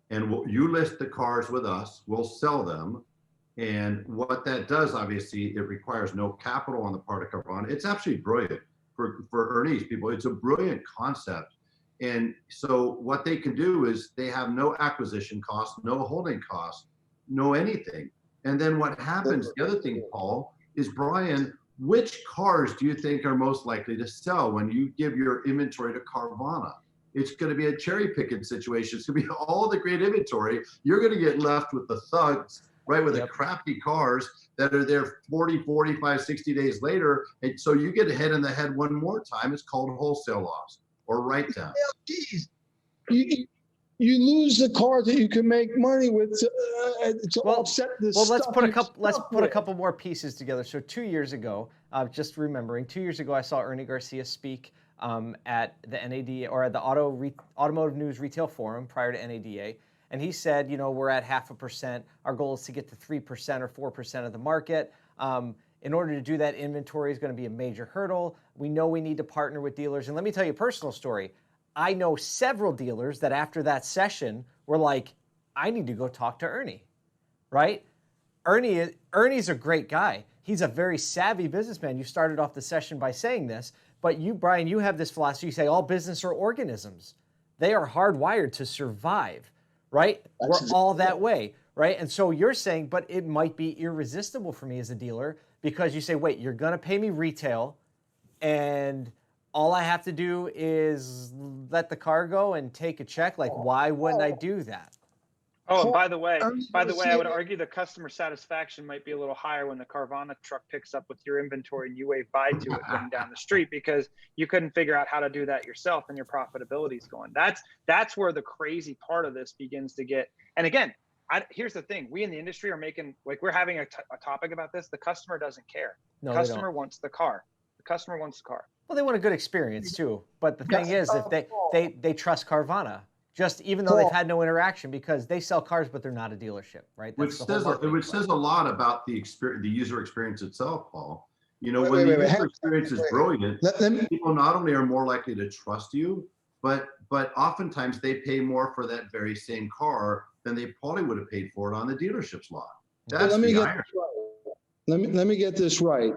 and you list the cars with us. We'll sell them, And what that does, obviously, it requires no capital on the part of Carvana. It's actually brilliant for Ernie's people. It's a brilliant concept. And so what they can do is they have no acquisition cost, no holding cost, no anything. And then what happens, the other thing, Paul, is Brian, which cars do you think are most likely to sell when you give your inventory to Carvana? It's going to be a cherry picking situation. It's going to be all the great inventory. You're going to get left with the thugs, right, with the crappy cars that are there 40, 45, 60 days later. And so you get hit in the head one more time. It's called wholesale loss or write down. Geez, you lose the car that you can make money with to offset this. Well, let's put a couple more pieces together. So 2 years ago, just remembering, 2 years ago, I saw Ernie Garcia speak at the NADA or at the Automotive News Retail Forum prior to NADA. And he said, you know, we're at 0.5%. Our goal is to get to 3% or 4% of the market. In order to do that, inventory is going to be a major hurdle. We know we need to partner with dealers. And let me tell you a personal story. I know several dealers that after that were like, I need to go talk to Ernie, right? Ernie's a great guy. He's a very savvy businessman. You started off the session by saying this, but you, Brian, you have this philosophy. You say all business are organisms. They are hardwired to survive, right? We're all that way, right? And so you're saying, but it might be irresistible for me as a dealer because you say, wait, you're going to pay me retail and all I have to do is let the car go and take a check. Like, why wouldn't I do that? Oh, and by the way, I would argue the customer satisfaction might be a little higher when the Carvana truck picks up with your inventory and you wave bye to it going down the street because you couldn't figure out how to do that yourself and your profitability is going. That's where the crazy part of this begins to get. And again, here's the thing: we in the industry are making, like, we're having a topic about this. The customer doesn't care. The customer wants the car. The customer wants the car. Well, they want a good experience too. But the thing is, if they trust Carvana. Just even though they've had no interaction because they sell cars, but they're not a dealership, right? Which says a lot about the user experience itself, Paul. You know, when the user experience is brilliant, people not only are more likely to trust you, but oftentimes they pay more for that very same car than they probably would have paid for it on the dealership's lot. That's the irony. Let me get this right.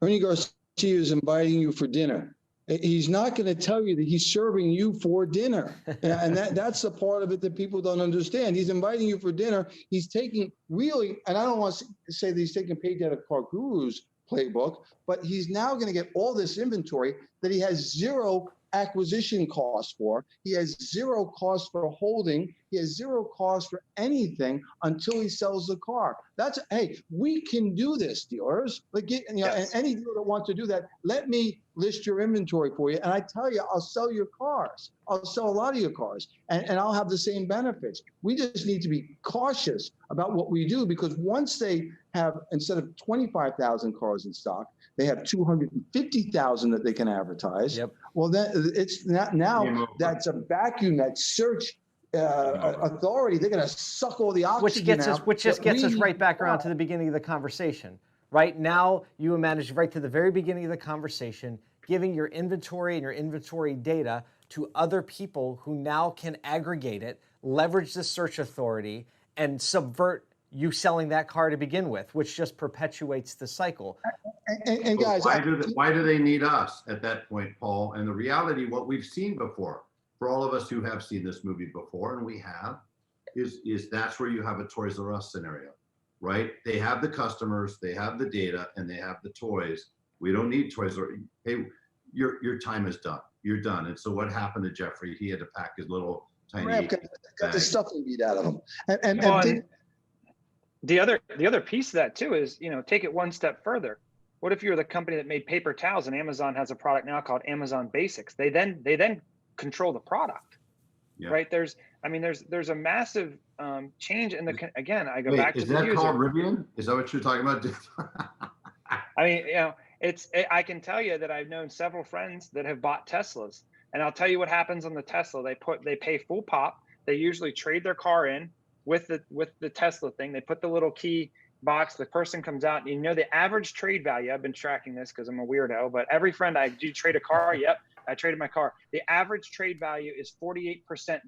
Ernie Garcia is inviting you for dinner. He's not going to tell you that he's serving you for dinner. And that's the part of it that people don't understand. He's inviting you for dinner. He's taking really, and I don't want to say that he's taking a page out of Car Guru's playbook, but he's now going to get all this inventory that he has zero acquisition cost for. He has zero cost for holding. He has zero cost for anything until he sells the car. Hey, we can do this, dealers. Like, and any dealer that wants to do that, let me list your inventory for you. And I tell you, I'll sell your cars. I'll sell a lot of your cars and I'll have the same benefits. We just need to be cautious about what we do because once they have, instead of 25,000 cars in stock, they have 250,000 that they can advertise. Yep. Well, then it's not, now that's a vacuum, that search authority. They're going to suck all the oxygen out. Which just gets us right back around to the beginning of the conversation. Right now, you managed right to the very beginning of the conversation, giving your inventory and your inventory data to other people who now can aggregate it, leverage the search authority, and subvert you selling that car to begin with, which just perpetuates the cycle. And guys, why do they need us at that point, Paul? And the reality, what we've seen before, for all of us who have seen this movie before, and we have, is that's where you have a Toys R Us scenario, right? They have the customers, they have the data, and they have the toys. We don't need Toys R Us. Hey, your time is done. You're done. And so what happened to Jeffrey? He had to pack his little tiny got the stuffing beat out of him. And the other piece of that too is, you know, take it one step further. What if you're the company that made paper towels and Amazon has a product now called Amazon Basics? They then control the product, right? There's a massive change in the, again, I go back to the user. Is that called Rivian? Is that what you're talking about? I mean, you know, I can tell you that I've known several friends that have bought Teslas, and I'll tell you what happens on the Tesla. They pay full pop. They usually trade their car in with the Tesla thing. They put the little key box, the person comes out, and you know the average trade value, I've been tracking this because I'm a weirdo, but every friend I do trade a car, yep, I traded my car. The average trade value is 48%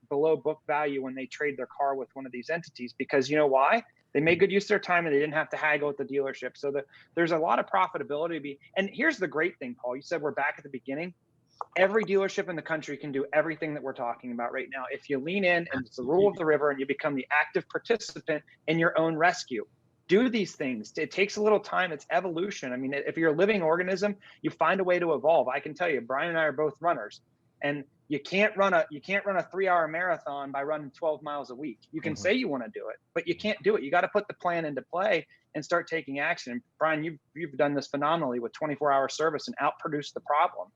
below book value when they trade their car with one of these entities, because you know why? They made good use of their time and they didn't have to haggle at the dealership. So there's a lot of profitability. And here's the great thing, Paul. You said we're back at the beginning. Every dealership in the country can do everything that we're talking about right now. If you lean in and it's the rule of the river and you become the active participant in your own rescue. Do these things. It takes a little time. It's evolution. I mean, if you're a living organism, you find a way to evolve. I can tell you, Brian and I are both runners, and you can't run a 3-hour marathon by running 12 miles a week. You can say you want to do it, but you can't do it. You got to put the plan into play and start taking action. Brian, you've done this phenomenally with 24-hour service and outproduced the problem.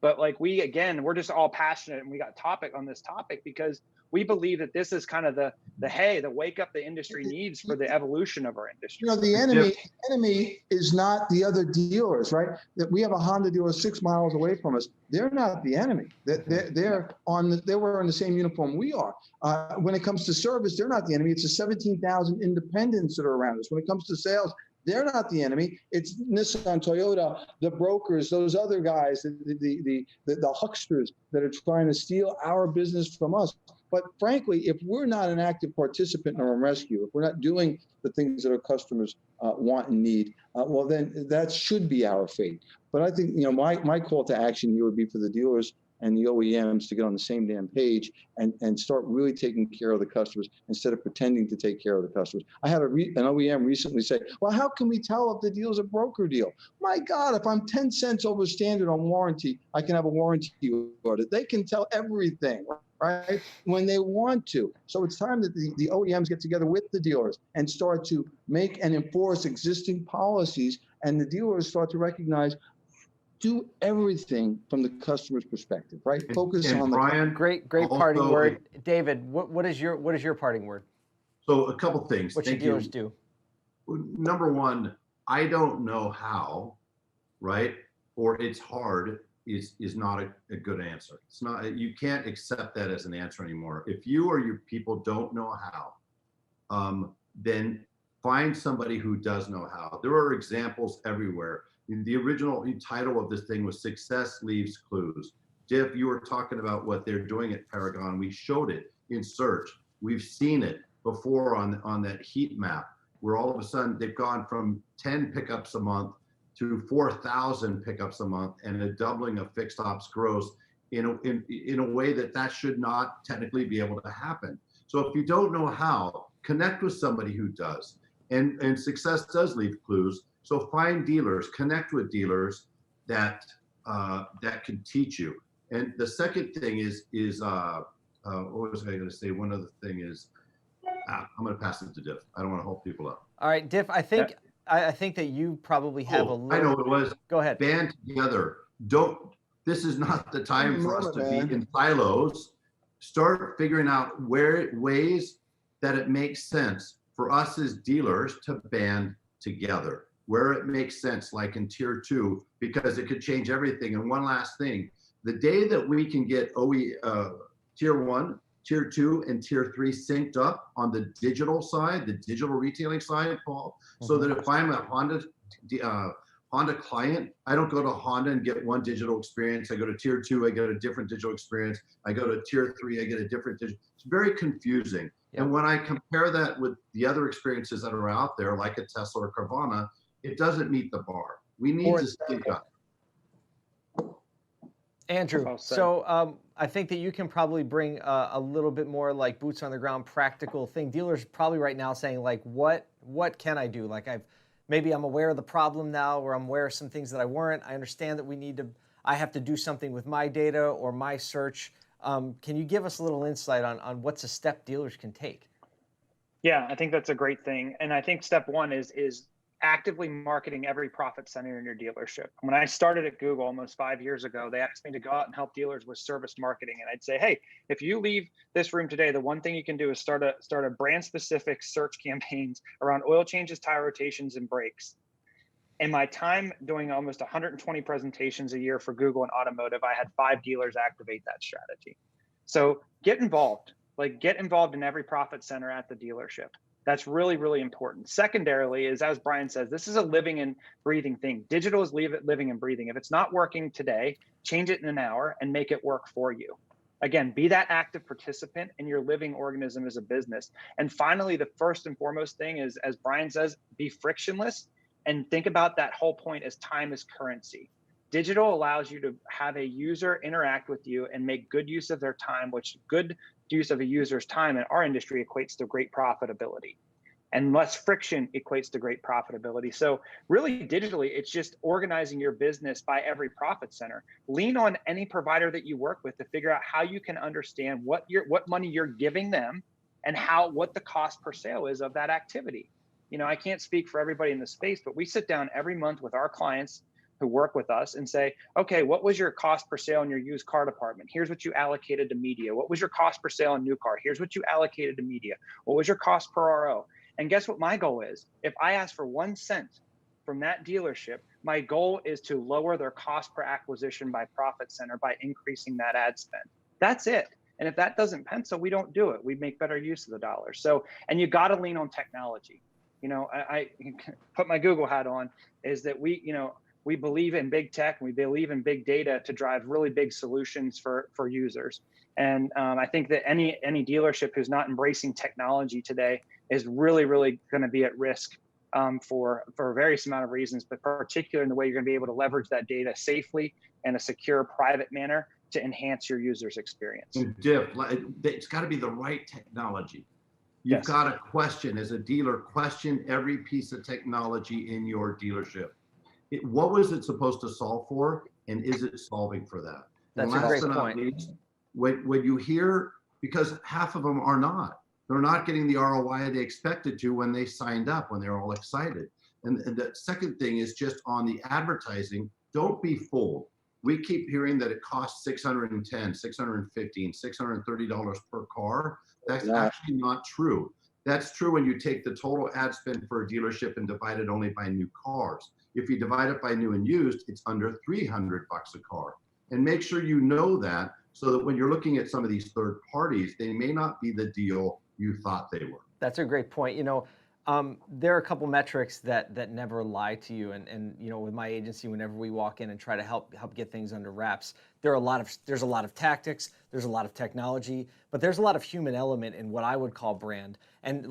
But like we're just all passionate, and we got on this topic because we believe that this is kind of the wake up the industry needs for the evolution of our industry. You know, the enemy is not the other dealers, right? That we have a Honda dealer 6 miles away from us. They're not the enemy. They were in the same uniform we are. When it comes to service, they're not the enemy. It's the 17,000 independents that are around us. When it comes to sales, they're not the enemy. It's Nissan, Toyota, the brokers, those other guys, the hucksters that are trying to steal our business from us. But frankly, if we're not an active participant in our rescue, if we're not doing the things that our customers want and need, well, then that should be our fate. But I think, my call to action here would be for the dealers and the OEMs to get on the same damn page and start really taking care of the customers instead of pretending to take care of the customers. I had an OEM recently say, well, how can we tell if the deal's a broker deal? My God, if I'm 10 cents over standard on warranty, I can have a warranty audit. They can tell everything, right, when they want to. So it's time that the OEMs get together with the dealers and start to make and enforce existing policies, and the dealers start to recognize, do everything from the customer's perspective, right? Focus on Brian, great parting word. David, what is your parting word? So a couple things. What should dealers do? Number one, I don't know how, right? Or it's hard is not a good answer. It's not, you can't accept that as an answer anymore. If you or your people don't know how, then find somebody who does know how. There are examples everywhere. The original title of this thing was Success Leaves Clues. Diff, you were talking about what they're doing at Paragon. We showed it in search. We've seen it before on that heat map, where all of a sudden they've gone from 10 pickups a month to 4,000 pickups a month, and a doubling of fixed ops gross in a way that should not technically be able to happen. So if you don't know how, connect with somebody who does. And success does leave clues. So find dealers, connect with dealers that can teach you. And the second thing is what was I going to say? One other thing is, I'm going to pass it to Diff. I don't want to hold people up. All right, Diff. I think that you probably have a little. I know it was. Go ahead. Band together. This is not the time for us to be in silos. Start figuring out ways that it makes sense for us as dealers to band together, where it makes sense, like in tier 2, because it could change everything. And one last thing, the day that we can get tier 1, tier 2, and tier 3 synced up on the digital side, the digital retailing side, Paul, so that if I'm a Honda client, I don't go to Honda and get one digital experience. I go to tier 2, I get a different digital experience. I go to tier 3, I get a different digital. It's very confusing. Yep. And when I compare that with the other experiences that are out there, like a Tesla or Carvana, it doesn't meet the bar. We need to sync up. Andrew, so I think that you can probably bring a little bit more like boots on the ground, practical thing. Dealers probably right now saying like, what can I do? Like maybe I'm aware of the problem now, or I'm aware of some things that I weren't. I understand that I have to do something with my data or my search. Can you give us a little insight on what's a step dealers can take? Yeah, I think that's a great thing. And I think step one is actively marketing every profit center in your dealership. When I started at Google almost 5 years ago, they asked me to go out and help dealers with service marketing. And I'd say, hey, if you leave this room today, the one thing you can do is start a brand specific search campaigns around oil changes, tire rotations, and brakes. In my time doing almost 120 presentations a year for Google and automotive, I had 5 dealers activate that strategy. So get involved, get involved in every profit center at the dealership. That's really, really important. Secondarily is, as Brian says, this is a living and breathing thing. Digital is living and breathing. If it's not working today, change it in an hour and make it work for you. Again, be that active participant in your living organism as a business. And finally, the first and foremost thing is, as Brian says, be frictionless and think about that whole point as time is currency. Digital allows you to have a user interact with you and make good use of their time, which good use of a user's time in our industry equates to great profitability. And less friction equates to great profitability. So really digitally, it's just organizing your business by every profit center. Lean on any provider that you work with to figure out how you can understand what money you're giving them and what the cost per sale is of that activity. I can't speak for everybody in the space, but we sit down every month with our clients who work with us and say, okay, what was your cost per sale in your used car department? Here's what you allocated to media. What was your cost per sale in new car? Here's what you allocated to media. What was your cost per RO? And guess what my goal is? If I ask for 1 cent from that dealership, my goal is to lower their cost per acquisition by profit center by increasing that ad spend. That's it. And if that doesn't pencil, we don't do it. We make better use of the dollar. So, and you got to lean on technology. I put my Google hat on, is that we believe in big tech, and we believe in big data to drive really big solutions for users. And I think that any dealership who's not embracing technology today is really, really going to be at risk for various amount of reasons, but particularly in the way you're going to be able to leverage that data safely in a secure, private manner to enhance your user's experience. And Diff, it's got to be the right technology. You've got to question, as a dealer, question every piece of technology in your dealership. What was it supposed to solve for, and is it solving for that? That's a great point. Least, when you hear, because half of them are not, they're not getting the ROI they expected to when they signed up, when they're all excited. And the second thing is just on the advertising, don't be fooled. We keep hearing that it costs $610, $615, $630 per car. That's actually not true. That's true when you take the total ad spend for a dealership and divide it only by new cars. If you divide it by new and used, it's under $300 a car. And make sure you know that, so that when you're looking at some of these third parties, they may not be the deal you thought they were. That's a great point. There are a couple metrics that never lie to you, and with my agency, whenever we walk in and try to help get things under wraps, there's a lot of tactics, there's a lot of technology, but there's a lot of human element in what I would call brand. And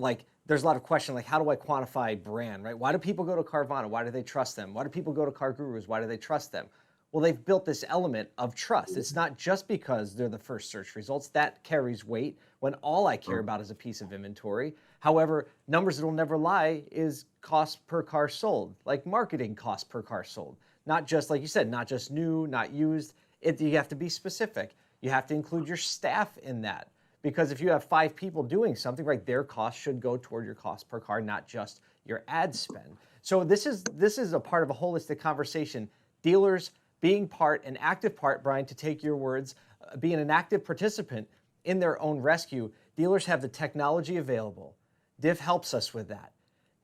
there's a lot of question, like, how do I quantify brand, right? Why do people go to Carvana? Why do they trust them? Why do people go to Car Gurus? Why do they trust them? Well, they've built this element of trust. It's not just because they're the first search results. That carries weight when all I care about is a piece of inventory. However, numbers that will never lie is cost per car sold, like marketing cost per car sold. Not just, like you said, not just new, not used. You have to be specific. You have to include your staff in that. Because if you have 5 people doing something, right, their cost should go toward your cost per car, not just your ad spend. So this is a part of a holistic conversation. Dealers being an active part, Brian, to take your words, being an active participant in their own rescue. Dealers have the technology available. Diff helps us with that.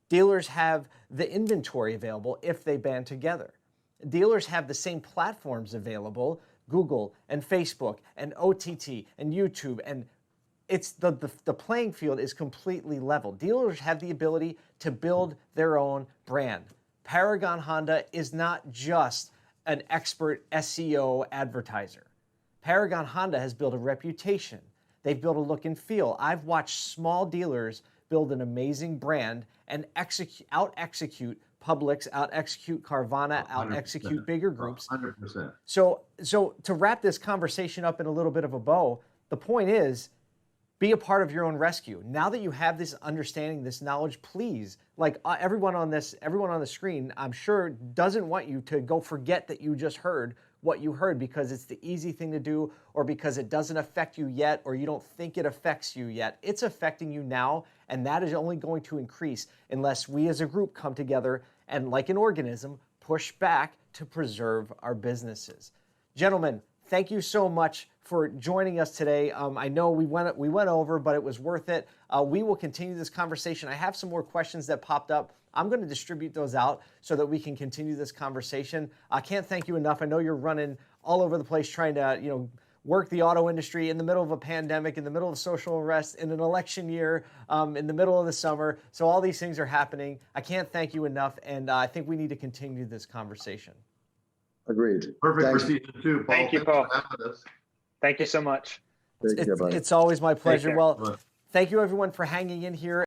Dealers have the inventory available if they band together. Dealers have the same platforms available, Google and Facebook and OTT and YouTube, and it's the playing field is completely level. Dealers have the ability to build their own brand. Paragon Honda is not just an expert SEO advertiser. Paragon Honda has built a reputation. They've built a look and feel. I've watched small dealers build an amazing brand and out-execute Publix, out-execute Carvana, out-execute bigger groups. 100%. So to wrap this conversation up in a little bit of a bow, the point is, be a part of your own rescue. Now that you have this understanding, this knowledge, please, everyone on the screen, I'm sure doesn't want you to go forget that you just heard what you heard because it's the easy thing to do, or because it doesn't affect you yet, or you don't think it affects you yet. It's affecting you now, and that is only going to increase unless we as a group come together and, like an organism, push back to preserve our businesses. Gentlemen, thank you so much for joining us today. I know we went over, but it was worth it. We will continue this conversation. I have some more questions that popped up. I'm going to distribute those out so that we can continue this conversation. I can't thank you enough. I know you're running all over the place trying to, work the auto industry in the middle of a pandemic, in the middle of social unrest, in an election year, in the middle of the summer. So all these things are happening. I can't thank you enough, and I think we need to continue this conversation. Agreed. Perfect Thanks. for season 2, Paul. Thank you, Paul. Thanks for having us. Thank you so much. Take care, buddy. It's always my pleasure. care. Well, thank you everyone for hanging in here.